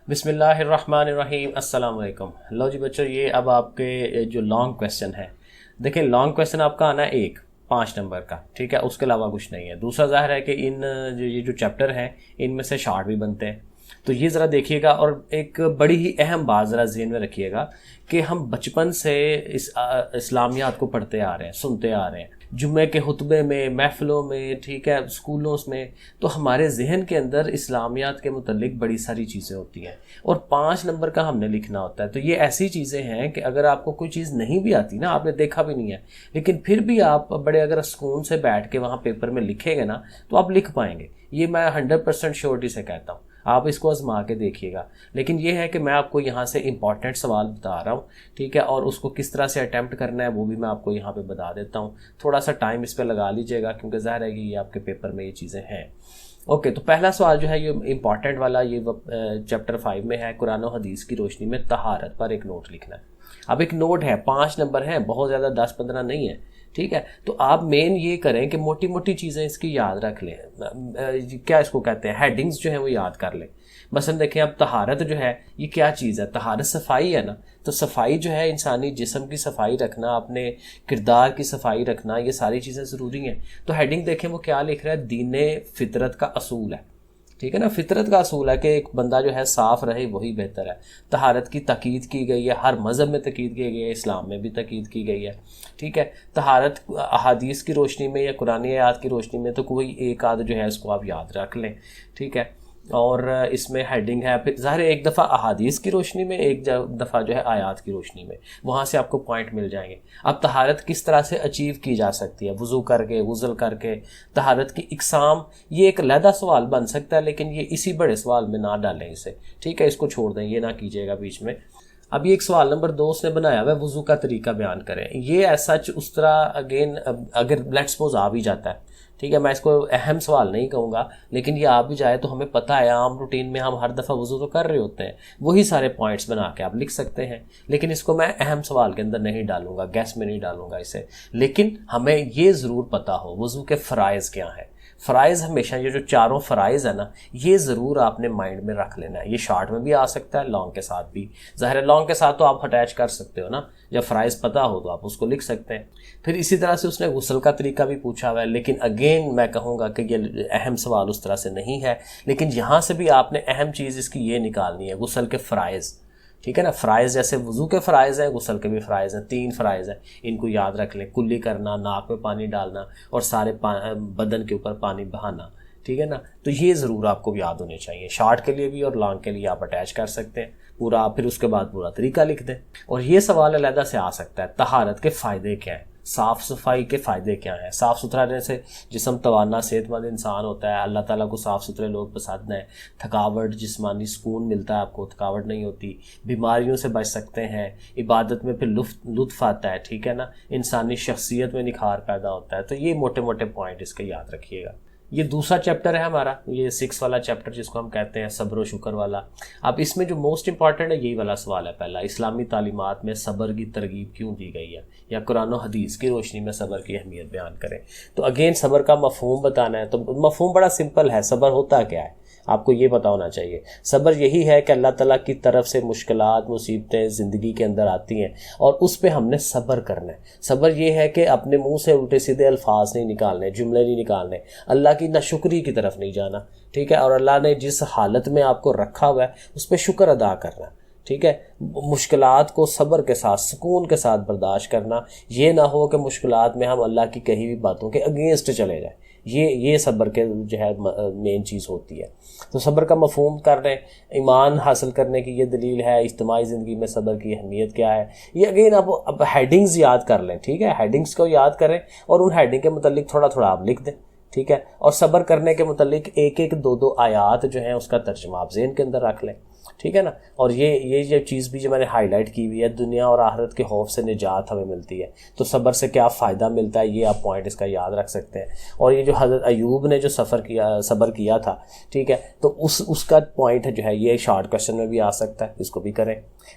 بسم اللہ الرحمن الرحیم، السلام علیکم۔ لو جی بچوں، یہ اب آپ کے جو لانگ کویسچن ہے، دیکھیں لانگ کویسچن آپ کا آنا ہے 5 نمبر کا، ٹھیک ہے، اس کے علاوہ کچھ نہیں ہے۔ دوسرا ظاہر ہے کہ یہ جو چیپٹر ہیں ان میں سے شارٹ بھی بنتے ہیں، تو یہ ذرا دیکھیے گا۔ اور ایک بڑی ہی اہم بات ذرا ذہن میں رکھیے گا کہ ہم بچپن سے اسلامیات کو پڑھتے آ رہے ہیں، سنتے آ رہے ہیں، جمعے کے خطبے میں، محفلوں میں، ٹھیک ہے، اسکولوں میں، تو ہمارے ذہن کے اندر اسلامیات کے متعلق بڑی ساری چیزیں ہوتی ہیں اور 5 نمبر کا ہم نے لکھنا ہوتا ہے۔ تو یہ ایسی چیزیں ہیں کہ اگر آپ کو کوئی چیز نہیں بھی آتی نا، آپ نے دیکھا بھی نہیں ہے، لیکن پھر بھی آپ بڑے اگر سکون سے بیٹھ کے وہاں پیپر میں لکھیں گے نا تو آپ لکھ پائیں گے۔ یہ میں 100% شیورٹی سے کہتا ہوں، آپ اس کو آزما کے دیکھیے گا۔ لیکن یہ ہے کہ میں آپ کو یہاں سے امپورٹنٹ سوال بتا رہا ہوں، ٹھیک ہے، اور اس کو کس طرح سے اٹیمپٹ کرنا ہے وہ بھی میں آپ کو یہاں پہ بتا دیتا ہوں۔ تھوڑا سا ٹائم اس پہ لگا لیجیے گا کیونکہ ظاہر ہے کہ یہ آپ کے پیپر میں یہ چیزیں ہیں۔ اوکے، تو پہلا سوال جو ہے یہ امپورٹنٹ والا، یہ چیپٹر 5 میں ہے، قرآن و حدیث کی روشنی میں طہارت پر ایک نوٹ لکھنا ہے۔ اب ایک نوٹ ہے، 5 نمبر ہیں، بہت زیادہ 10-15 نہیں ہے، ٹھیک ہے۔ تو آپ مین یہ کریں کہ موٹی موٹی چیزیں اس کی یاد رکھ لیں، کیا اس کو کہتے ہیں، ہیڈنگز جو ہیں وہ یاد کر لیں۔ مثلا دیکھیں اب طہارت جو ہے یہ کیا چیز ہے؟ طہارت صفائی ہے نا، تو صفائی جو ہے انسانی جسم کی صفائی رکھنا، اپنے کردار کی صفائی رکھنا، یہ ساری چیزیں ضروری ہیں۔ تو ہیڈنگ دیکھیں وہ کیا لکھ رہا ہے، دین فطرت کا اصول ہے، ٹھیک ہے نا، فطرت کا اصول ہے کہ ایک بندہ جو ہے صاف رہے وہی بہتر ہے۔ طہارت کی تاکید کی گئی ہے، ہر مذہب میں تاکید کی گئی ہے، اسلام میں بھی تاکید کی گئی ہے، ٹھیک ہے۔ طہارت احادیث کی روشنی میں یا قرآن آیات کی روشنی میں تو کوئی ایک آدھ جو ہے اس کو آپ یاد رکھ لیں، ٹھیک ہے۔ اور اس میں ہیڈنگ ہے، پھر ظاہر ایک دفعہ احادیث کی روشنی میں، ایک دفعہ جو ہے آیات کی روشنی میں، وہاں سے آپ کو پوائنٹ مل جائیں گے۔ اب طہارت کس طرح سے اچیو کی جا سکتی ہے؟ وضو کر کے، غسل کر کے، طہارت کی اقسام، یہ ایک علیحدہ سوال بن سکتا ہے، لیکن یہ اسی بڑے سوال میں نہ ڈالیں اسے، ٹھیک ہے، اس کو چھوڑ دیں، یہ نہ کیجیے گا بیچ میں۔ اب یہ ایک سوال نمبر 2 اس نے بنایا ہوا ہے، وضو کا طریقہ بیان کریں۔ یہ ایسا اس طرح اگین اگر لیٹ سپوز آ بھی جاتا ہے، ٹھیک ہے، میں اس کو اہم سوال نہیں کہوں گا، لیکن یہ آ بھی جائے تو ہمیں پتہ ہے عام روٹین میں ہم ہر دفعہ وضو تو کر رہے ہوتے ہیں، وہی سارے پوائنٹس بنا کے آپ لکھ سکتے ہیں، لیکن اس کو میں اہم سوال کے اندر نہیں ڈالوں گا، گیس میں نہیں ڈالوں گا اسے۔ لیکن ہمیں یہ ضرور پتہ ہو وضو کے فرائض کیا ہیں۔ فرائض ہمیشہ یہ جو 4 فرائض ہیں نا، یہ ضرور آپ نے مائنڈ میں رکھ لینا ہے۔ یہ شارٹ میں بھی آ سکتا ہے، لانگ کے ساتھ بھی، ظاہر ہے لانگ کے ساتھ تو آپ اٹیچ کر سکتے ہو نا، جب فرائض پتہ ہو تو آپ اس کو لکھ سکتے ہیں۔ پھر اسی طرح سے اس نے غسل کا طریقہ بھی پوچھا ہوا ہے، لیکن اگین میں کہوں گا کہ یہ اہم سوال اس طرح سے نہیں ہے، لیکن یہاں سے بھی آپ نے اہم چیز اس کی یہ نکالنی ہے، غسل کے فرائض، ٹھیک ہے نا۔ فرائض جیسے وضو کے فرائض ہیں، غسل کے بھی فرائض ہیں، 3 فرائض ہیں، ان کو یاد رکھ لیں۔ کلی کرنا، ناک میں پانی ڈالنا اور سارے بدن کے اوپر پانی بہانا، ٹھیک ہے نا۔ تو یہ ضرور آپ کو یاد ہونے چاہیے، شارٹ کے لیے بھی اور لانگ کے لیے آپ اٹیچ کر سکتے ہیں پورا، پھر اس کے بعد پورا طریقہ لکھ دیں۔ اور یہ سوال علیحدہ سے آ سکتا ہے، طہارت کے فائدے کیا ہیں، صاف صفائی کے فائدے کیا ہیں؟ صاف ستھرا رہنے سے جسم توانا، صحت مند انسان ہوتا ہے، اللہ تعالیٰ کو صاف ستھرے لوگ پسند ہیں، تھکاوٹ، جسمانی سکون ملتا ہے آپ کو، تھکاوٹ نہیں ہوتی، بیماریوں سے بچ سکتے ہیں، عبادت میں پھر لطف آتا ہے، ٹھیک ہے نا، انسانی شخصیت میں نکھار پیدا ہوتا ہے۔ تو یہ موٹے موٹے پوائنٹ اس کے یاد رکھیے گا۔ یہ دوسرا چیپٹر ہے ہمارا، یہ 6 والا چیپٹر جس کو ہم کہتے ہیں صبر و شکر والا۔ اب اس میں جو موسٹ امپورٹنٹ ہے یہی والا سوال ہے پہلا، اسلامی تعلیمات میں صبر کی ترغیب کیوں دی گئی ہے، یا قرآن و حدیث کی روشنی میں صبر کی اہمیت بیان کریں۔ تو اگین صبر کا مفہوم بتانا ہے، تو مفہوم بڑا سمپل ہے، صبر ہوتا کیا ہے آپ کو یہ پتہ ہونا چاہیے۔ صبر یہی ہے کہ اللہ تعالیٰ کی طرف سے مشکلات، مصیبتیں زندگی کے اندر آتی ہیں اور اس پہ ہم نے صبر کرنا ہے۔ صبر یہ ہے کہ اپنے منہ سے الٹے سیدھے الفاظ نہیں نکالنے، جملے نہیں نکالنے، اللہ کی ناشکری کی طرف نہیں جانا، ٹھیک ہے، اور اللہ نے جس حالت میں آپ کو رکھا ہوا ہے اس پہ شکر ادا کرنا، ٹھیک ہے۔ مشکلات کو صبر کے ساتھ، سکون کے ساتھ برداشت کرنا، یہ نہ ہو کہ مشکلات میں ہم اللہ کی کہی ہوئی باتوں کے اگینسٹ چلے جائیں، یہ صبر کے جو ہے مین چیز ہوتی ہے۔ تو صبر کا مفہوم کر رہے ہیں، ایمان حاصل کرنے کی یہ دلیل ہے، اجتماعی زندگی میں صبر کی اہمیت کیا ہے، یہ اگین اب ہیڈنگز یاد کر لیں، ٹھیک ہے، ہیڈنگز کو یاد کریں اور ان ہیڈنگ کے متعلق تھوڑا تھوڑا آپ لکھ دیں، ٹھیک ہے۔ اور صبر کرنے کے متعلق 1-2 آیات جو ہیں اس کا ترجمہ آپ ذہن کے اندر رکھ لیں، ٹھیک ہے نا۔ اور یہ چیز بھی جو میں نے ہائی لائٹ کی ہوئی ہے، دنیا اور آخرت کے خوف سے نجات ہمیں ملتی ہے، تو صبر سے کیا فائدہ ملتا ہے یہ آپ پوائنٹ اس کا یاد رکھ سکتے ہیں۔ اور یہ جو حضرت ایوب نے جو صبر کیا تھا، ٹھیک ہے، تو اس کا پوائنٹ جو ہے یہ شارٹ کویسچن میں بھی آ سکتا ہے، اس کو بھی کریں۔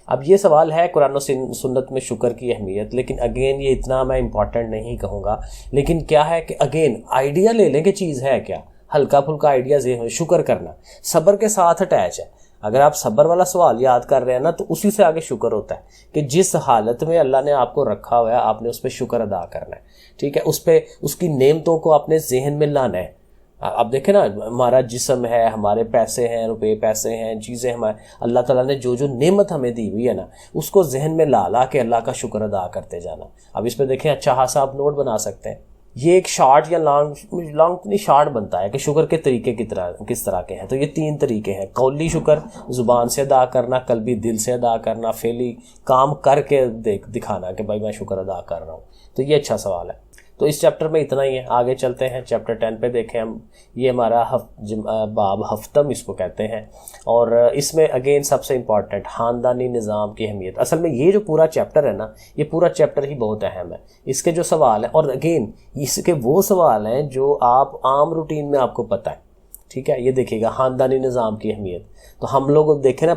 اب یہ سوال ہے قرآن و سنت میں شکر کی اہمیت، لیکن اگین یہ اتنا میں امپورٹنٹ نہیں کہوں گا، لیکن کیا ہے کہ اگین آئیڈیا لے لیں کہ چیز ہے کیا، ہلکا پھلکا آئیڈیا شکر کرنا صبر کے ساتھ اٹیچ ہے۔ اگر آپ صبر والا سوال یاد کر رہے ہیں نا تو اسی سے آگے شکر ہوتا ہے کہ جس حالت میں اللہ نے آپ کو رکھا ہوا ہے آپ نے اس پہ شکر ادا کرنا ہے، ٹھیک ہے، اس پہ اس کی نعمتوں کو اپنے ذہن میں لانا ہے۔ اب دیکھیں نا، ہمارا جسم ہے، ہمارے پیسے ہیں، روپے پیسے ہیں، چیزیں ہمارے، اللہ تعالیٰ نے جو جو نعمت ہمیں دی ہوئی ہے نا اس کو ذہن میں لا لا کے اللہ کا شکر ادا کرتے جانا۔ اب اس پہ دیکھیں اچھا خاصا آپ نوٹ بنا سکتے ہیں۔ یہ ایک شارٹ یا لانگ شارٹ بنتا ہے کہ شکر کے طریقے کس طرح کے ہیں۔ تو یہ 3 طریقے ہیں: قولی شکر، زبان سے ادا کرنا، قلبی دل سے ادا کرنا، فعلی کام کر کے دکھانا کہ بھائی میں شکر ادا کر رہا ہوں۔ تو یہ اچھا سوال ہے۔ تو اس چیپٹر میں اتنا ہی ہے، آگے چلتے ہیں چیپٹر 10 پہ۔ دیکھیں ہم، یہ ہمارا باب ہفتم اس کو کہتے ہیں، اور اس میں اگین سب سے امپورٹنٹ خاندانی نظام کی اہمیت۔ اصل میں یہ جو پورا چیپٹر ہے نا، یہ پورا چیپٹر ہی بہت اہم ہے۔ اس کے جو سوال ہیں، اور اگین اس کے وہ سوال ہیں جو آپ عام روٹین میں آپ کو پتہ ہے، ٹھیک ہے۔ یہ دیکھیے گا خاندانی نظام کی اہمیت، تو ہم لوگ دیکھیں نا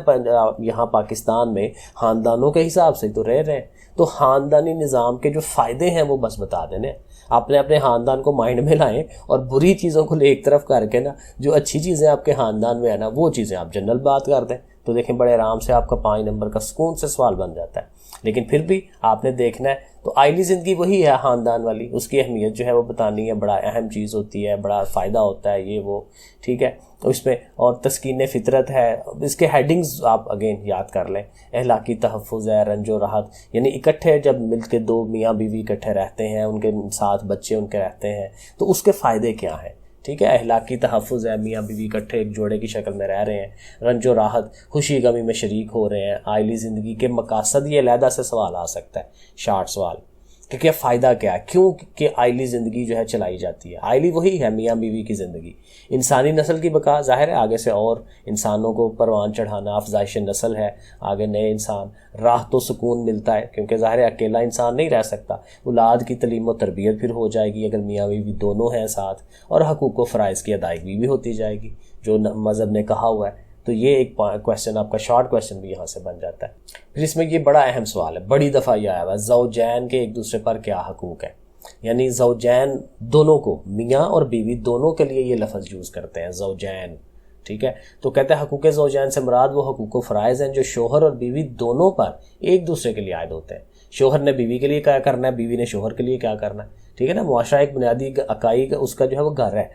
یہاں پاکستان میں خاندانوں کے حساب سے تو رہ رہے ہیں، تو خاندانی نظام کے جو فائدے ہیں وہ بس بتا دینے۔ اپنے خاندان کو مائنڈ میں لائیں اور بری چیزوں کو ایک طرف کر کے نا جو اچھی چیزیں آپ کے خاندان میں ہیں نا وہ چیزیں آپ جنرل بات کر دیں، تو دیکھیں بڑے آرام سے آپ کا 5 نمبر کا سکون سے سوال بن جاتا ہے۔ لیکن پھر بھی آپ نے دیکھنا ہے، تو آئلی زندگی وہی ہے خاندان والی، اس کی اہمیت جو ہے وہ بتانی ہے، بڑا اہم چیز ہوتی ہے، بڑا فائدہ ہوتا ہے یہ وہ، ٹھیک ہے۔ تو اس میں اور تسکین فطرت ہے، اس کے ہیڈنگز آپ اگین یاد کر لیں۔ اخلاقی تحفظ ہے، رنج و راحت، یعنی اکٹھے جب مل کے 2 میاں بیوی اکٹھے رہتے ہیں، ان کے ساتھ بچے ان کے رہتے ہیں تو اس کے فائدے کیا ہیں، ٹھیک ہے۔ اخلاقی تحفظ ہے، میاں بیوی اکٹھے ایک جوڑے کی شکل میں رہ رہے ہیں، رنج و راحت، خوشی غمی میں شریک ہو رہے ہیں۔ آئلی زندگی کے مقاصد، یہ علیحدہ سے سوال آ سکتا ہے، شارٹ سوال، کہ کیا فائدہ کیا ہے، کیوں کہ آئلی زندگی جو ہے چلائی جاتی ہے۔ آئلی وہی ہے میاں بیوی کی زندگی، انسانی نسل کی بقا، ظاہر ہے آگے سے اور انسانوں کو پروان چڑھانا، افزائش نسل ہے، آگے نئے انسان، راحت و سکون ملتا ہے کیونکہ ظاہر ہے اکیلا انسان نہیں رہ سکتا، اولاد کی تعلیم و تربیت پھر ہو جائے گی اگر میاں بیوی دونوں ہیں ساتھ، اور حقوق و فرائض کی ادائیگی بھی ہوتی جائے گی جو مذہب نے کہا ہوا ہے۔ تو یہ ایک کویسچن آپ کا شارٹ کویسچن بھی یہاں سے بن جاتا ہے۔ پھر اس میں یہ بڑا اہم سوال ہے، بڑی دفعہ یہ آیا ہوا ہے، زوجین کے ایک دوسرے پر کیا حقوق ہے، یعنی زوجین دونوں کو، میاں اور بیوی دونوں کے لیے یہ لفظ یوز کرتے ہیں زوجین، ٹھیک ہے۔ تو کہتے ہیں حقوق زوجین سے مراد وہ حقوق و فرائض ہیں جو شوہر اور بیوی دونوں پر ایک دوسرے کے لیے عائد ہوتے ہیں۔ شوہر نے بیوی کے لیے کیا کرنا ہے، بیوی نے شوہر کے لیے کیا کرنا ہے، ٹھیک ہے نا۔ معاشرہ ایک بنیادی اکائی کا اس کا جو ہے وہ گھر ہے،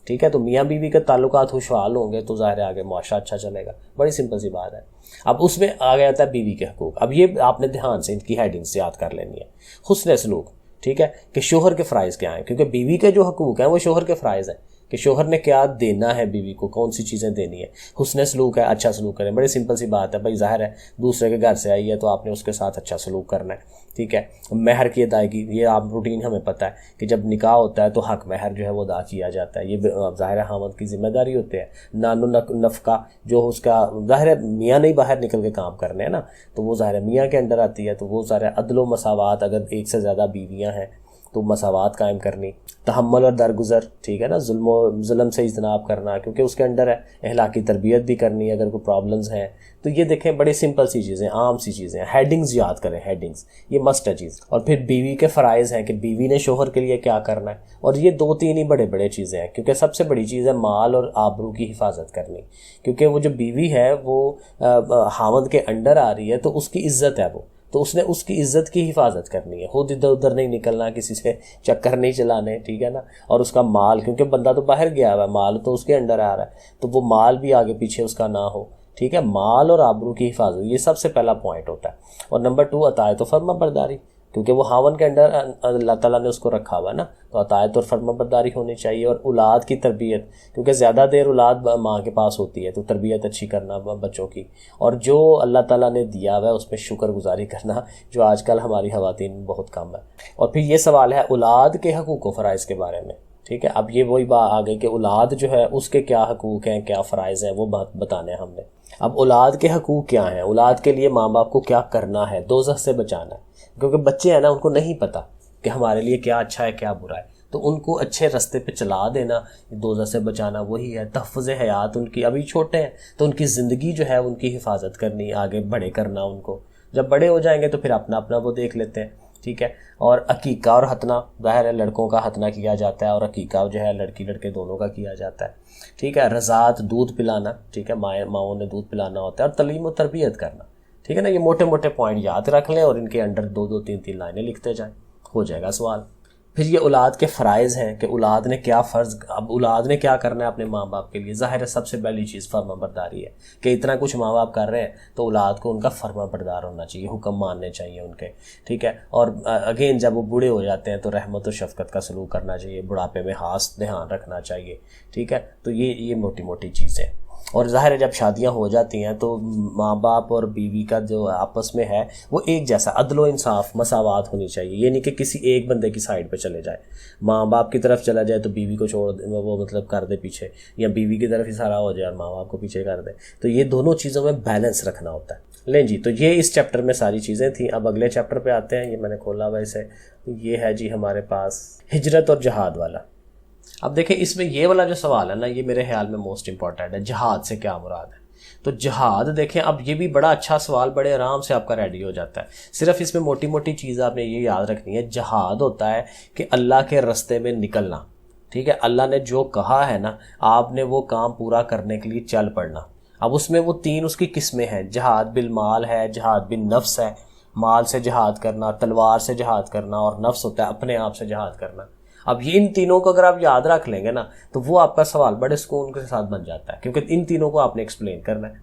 ٹھیک ہے۔ تو میاں بیوی کے تعلقات خوشحال ہوں گے تو ظاہر ہے آگے معاشرہ اچھا چلے گا، بڑی سمپل سی بات ہے۔ اب اس میں آ گیا ہے بیوی کے حقوق، اب یہ آپ نے دھیان سے ان کی ہیڈنگ سے یاد کر لینی ہے۔ حسن سلوک، ٹھیک ہے، کہ شوہر کے فرائض کیا ہیں، کیونکہ بیوی کے جو حقوق ہیں وہ شوہر کے فرائض ہیں کہ شوہر نے کیا دینا ہے بیوی کو، کون سی چیزیں دینی ہے۔ حسن سلوک ہے، اچھا سلوک کریں، بڑی سمپل سی بات ہے بھائی، ظاہر ہے دوسرے کے گھر سے آئی ہے تو آپ نے اس کے ساتھ اچھا سلوک کرنا ہے، ٹھیک ہے۔ مہر کی ادائیگی، یہ آپ روٹین ہمیں پتہ ہے کہ جب نکاح ہوتا ہے تو حق مہر جو ہے وہ ادا کیا جاتا ہے، یہ ظاہر ہے خاوند کی ذمہ داری ہوتی ہے۔ نان و نفقہ جو اس کا ظاہر ہے میاں نہیں باہر نکل کے کام کرنے ہیں نا، تو وہ ظاہر ہے میاں کے انڈر آتی ہے، تو وہ ظاہر ہے عدل و مساوات، اگر ایک سے زیادہ بیویاں ہیں تو مساوات قائم کرنی، تحمل اور درگزر، ٹھیک ہے نا، ظلم سے اجتناب کرنا کیونکہ اس کے اندر ہے، اخلاقی تربیت بھی کرنی ہے اگر کوئی پرابلمز ہیں۔ تو یہ دیکھیں بڑی سمپل سی چیزیں، عام سی چیزیں، ہیڈنگز یاد کریں، ہیڈنگز یہ مسٹ ہے چیز۔ اور پھر بیوی کے فرائض ہیں کہ بیوی نے شوہر کے لیے کیا کرنا ہے، اور یہ 2-3 ہی بڑے چیزیں ہیں، کیونکہ سب سے بڑی چیز ہے مال اور آبرو کی حفاظت کرنی، کیونکہ وہ جو بیوی ہے وہ خاوند کے انڈر آ رہی ہے تو اس کی عزت ہے وہ، تو اس نے اس کی عزت کی حفاظت کرنی ہے، خود ادھر ادھر نہیں نکلنا، کسی سے چکر نہیں چلانے، ٹھیک ہے نا۔ اور اس کا مال، کیونکہ بندہ تو باہر گیا ہوا ہے، مال تو اس کے انڈر آ رہا ہے، تو وہ مال بھی آگے پیچھے اس کا نہ ہو، ٹھیک ہے۔ مال اور آبرو کی حفاظت یہ سب سے پہلا پوائنٹ ہوتا ہے۔ اور نمبر 2 اطاعت و فرما برداری، کیونکہ وہ خاوند کے انڈر اللہ تعالیٰ نے اس کو رکھا ہوا ہے نا، تو اطاعت اور فرما برداری ہونی چاہیے۔ اور اولاد کی تربیت، کیونکہ زیادہ دیر اولاد ماں کے پاس ہوتی ہے تو تربیت اچھی کرنا بچوں کی، اور جو اللہ تعالیٰ نے دیا ہوا ہے اس پہ شکر گزاری کرنا، جو آج کل ہماری خواتین بہت کم ہے۔ اور پھر یہ سوال ہے اولاد کے حقوق و فرائض کے بارے میں، ٹھیک ہے۔ اب یہ وہی بات آ گئی کہ اولاد جو ہے اس کے کیا حقوق ہیں، کیا فرائض ہیں، وہ بات بتانے ہیں ہم نے۔ اب اولاد کے حقوق کیا ہیں، اولاد کے لیے ماں باپ کو کیا کرنا ہے، دوزخ سے بچانا ہے، کیونکہ بچے ہیں نا ان کو نہیں پتہ کہ ہمارے لیے کیا اچھا ہے کیا برا ہے، تو ان کو اچھے راستے پہ چلا دینا، دوزخ سے بچانا وہی ہے۔ تحفظ حیات، ان کی ابھی چھوٹے ہیں تو ان کی زندگی جو ہے ان کی حفاظت کرنی، آگے بڑے کرنا ان کو، جب بڑے ہو جائیں گے تو پھر اپنا وہ دیکھ لیتے ہیں، ٹھیک ہے. اور عقیقہ اور ختنہ، ظاہر ہے لڑکوں کا ختنہ کیا جاتا ہے اور عقیقہ جو ہے لڑکی لڑکے دونوں کا کیا جاتا ہے. ٹھیک ہے. رضاعت، دودھ پلانا، ٹھیک ہے، ماؤں نے دودھ پلانا ہوتا ہے. اور تعلیم و تربیت کرنا. ٹھیک ہے نا. یہ موٹے موٹے پوائنٹ یاد رکھ لیں اور ان کے انڈر 2 3 لائنیں لکھتے جائیں، ہو جائے گا سوال. پھر یہ اولاد کے فرائض ہیں کہ اولاد نے کیا فرض، اب اولاد نے کیا کرنا ہے اپنے ماں باپ کے لیے. ظاہر ہے سب سے پہلی چیز فرما برداری ہے کہ اتنا کچھ ماں باپ کر رہے ہیں تو اولاد کو ان کا فرما بردار ہونا چاہیے، حکم ماننے چاہیے ان کے. ٹھیک ہے. اور اگین جب وہ بوڑھے ہو جاتے ہیں تو رحمت و شفقت کا سلوک کرنا چاہیے، بڑھاپے میں خاص دھیان رکھنا چاہیے. ٹھیک ہے. تو یہ موٹی موٹی چیزیں. اور ظاہر ہے جب شادیاں ہو جاتی ہیں تو ماں باپ اور بیوی کا جو آپس میں ہے وہ ایک جیسا، عدل و انصاف، مساوات ہونی چاہیے. یہ نہیں کہ کسی ایک بندے کی سائڈ پہ چلے جائے، ماں باپ کی طرف چلا جائے تو بیوی کو چھوڑ دے، وہ مطلب کر دے پیچھے، یا بیوی کی طرف ہی سارا ہو جائے اور ماں باپ کو پیچھے کر دے. تو یہ دونوں چیزوں میں بیلنس رکھنا ہوتا ہے. لیں جی، تو یہ اس چیپٹر میں ساری چیزیں تھیں. اب اگلے چیپٹر پہ آتے ہیں. یہ میں نے کھولا ہوا اسے، یہ ہے جی ہمارے پاس ہجرت اور جہاد والا. اب دیکھیں اس میں یہ والا جو سوال ہے نا، یہ میرے خیال میں موسٹ امپورٹنٹ ہے. جہاد سے کیا مراد ہے؟ تو جہاد دیکھیں، اب یہ بھی بڑا اچھا سوال، بڑے آرام سے آپ کا ریڈی ہو جاتا ہے. صرف اس میں موٹی موٹی چیز آپ نے یہ یاد رکھنی ہے. جہاد ہوتا ہے کہ اللہ کے رستے میں نکلنا. ٹھیک ہے. اللہ نے جو کہا ہے نا، آپ نے وہ کام پورا کرنے کے لیے چل پڑنا. اب اس میں وہ 3 اس کی قسمیں ہیں. جہاد بالمال ہے، جہاد بالنفس ہے، مال سے جہاد کرنا، تلوار سے جہاد کرنا، اور نفس ہوتا ہے اپنے آپ سے جہاد کرنا. اب یہ ان تینوں کو اگر آپ یاد رکھ لیں گے نا تو وہ آپ کا سوال بڑے سکون کے ساتھ بن جاتا ہے، کیونکہ ان تینوں کو آپ نے ایکسپلین کرنا ہے.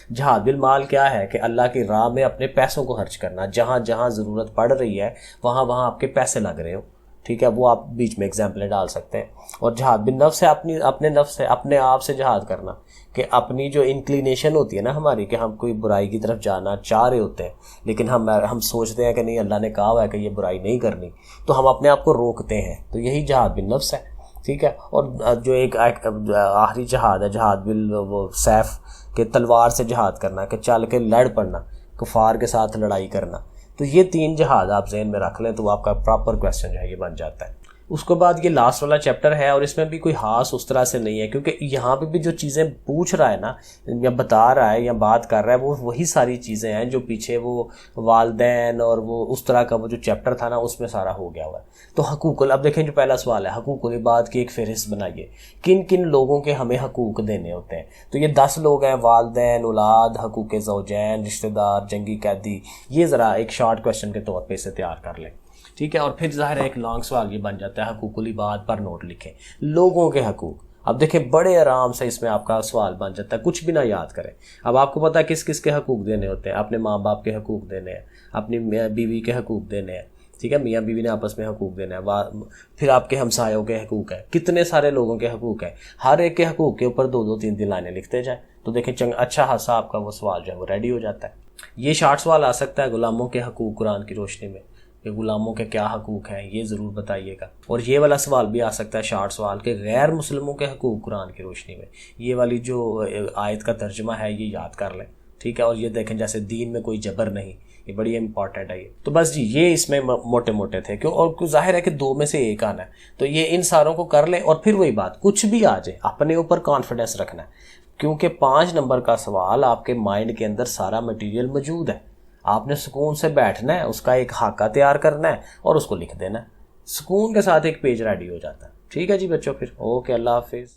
جہاد بالمال کیا ہے کہ اللہ کی راہ میں اپنے پیسوں کو خرچ کرنا، جہاں جہاں ضرورت پڑ رہی ہے وہاں وہاں آپ کے پیسے لگ رہے ہو. ٹھیک ہے. وہ آپ بیچ میں ایگزامپلیں ڈال سکتے ہیں. اور جہاد بالنفس ہے اپنے نفس سے، اپنے آپ سے جہاد کرنا، کہ اپنی جو انکلینیشن ہوتی ہے نا ہماری، کہ ہم کوئی برائی کی طرف جانا چاہ رہے ہوتے ہیں لیکن ہم سوچتے ہیں کہ نہیں، اللہ نے کہا ہوا ہے کہ یہ برائی نہیں کرنی، تو ہم اپنے آپ کو روکتے ہیں. تو یہی جہاد بالنفس ہے. ٹھیک ہے. اور جو ایک آخری جہاد ہے، جہاد بالسیف، کہ تلوار سے جہاد کرنا، کہ چل کے لڑ پڑنا، کفار کے ساتھ لڑائی کرنا. تو یہ 3 جہاد آپ ذہن میں رکھ لیں تو آپ کا پراپر کویسچن جو ہے یہ بن جاتا ہے. اس کے بعد یہ لاسٹ والا چیپٹر ہے اور اس میں بھی کوئی خاص اس طرح سے نہیں ہے، کیونکہ یہاں پہ بھی جو چیزیں پوچھ رہا ہے نا، یا بتا رہا ہے یا بات کر رہا ہے، وہ وہی ساری چیزیں ہیں جو پیچھے وہ والدین اور وہ اس طرح کا وہ جو چیپٹر تھا نا اس میں سارا ہو گیا ہوا ہے. تو حقوق، اب دیکھیں جو پہلا سوال ہے، حقوق العباد کی ایک فہرست بنائیے. کن کن لوگوں کے ہمیں حقوق دینے ہوتے ہیں؟ تو یہ 10 لوگ ہیں: والدین، اولاد، حقوق زوجین، رشتہ دار، جنگی قیدی. یہ ذرا ایک شارٹ کویسچن کے طور پہ اسے تیار کر لیں. ٹھیک ہے. اور پھر ظاہر ہے ایک لانگ سوال یہ بن جاتا ہے، حقوق العباد پر نوٹ لکھیں، لوگوں کے حقوق. اب دیکھیں بڑے آرام سے اس میں آپ کا سوال بن جاتا ہے، کچھ بھی نہ یاد کریں. اب آپ کو پتہ ہے کس کس کے حقوق دینے ہوتے ہیں. اپنے ماں باپ کے حقوق دینے ہیں، اپنی بیوی کے حقوق دینے ہیں. ٹھیک ہے. میاں بیوی نے آپس میں حقوق دینا ہے. پھر آپ کے ہمسایوں کے حقوق ہیں، کتنے سارے لوگوں کے حقوق ہیں. ہر ایک کے حقوق کے اوپر 2 3 لائنیں لکھتے جائیں تو دیکھیں اچھا خاصا آپ کا وہ سوال جو ہے وہ ریڈی ہو جاتا ہے. یہ شارٹ سوال آ سکتا ہے: غلاموں کے حقوق قرآن کی روشنی میں، کہ غلاموں کے کیا حقوق ہیں یہ ضرور بتائیے گا. اور یہ والا سوال بھی آ سکتا ہے شارٹ سوال، کہ غیر مسلموں کے حقوق قرآن کی روشنی میں. یہ والی جو آیت کا ترجمہ ہے یہ یاد کر لیں. ٹھیک ہے. اور یہ دیکھیں جیسے دین میں کوئی جبر نہیں، یہ بڑی امپورٹنٹ ہے یہ. تو بس جی یہ اس میں موٹے موٹے تھے، کیوں؟ اور ظاہر ہے کہ 2 میں سے ایک آنا ہے، تو یہ ان ساروں کو کر لیں. اور پھر وہی بات، کچھ بھی آ جائے اپنے اوپر کانفیڈنس رکھنا ہے، کیونکہ 5 نمبر کا سوال آپ کے مائنڈ کے اندر سارا مٹیریل موجود ہے. آپ نے سکون سے بیٹھنا ہے، اس کا ایک خاکہ تیار کرنا ہے اور اس کو لکھ دینا ہے. سکون کے ساتھ ایک پیج ریڈی ہو جاتا ہے. ٹھیک ہے جی بچوں، پھر اوکے، اللہ حافظ.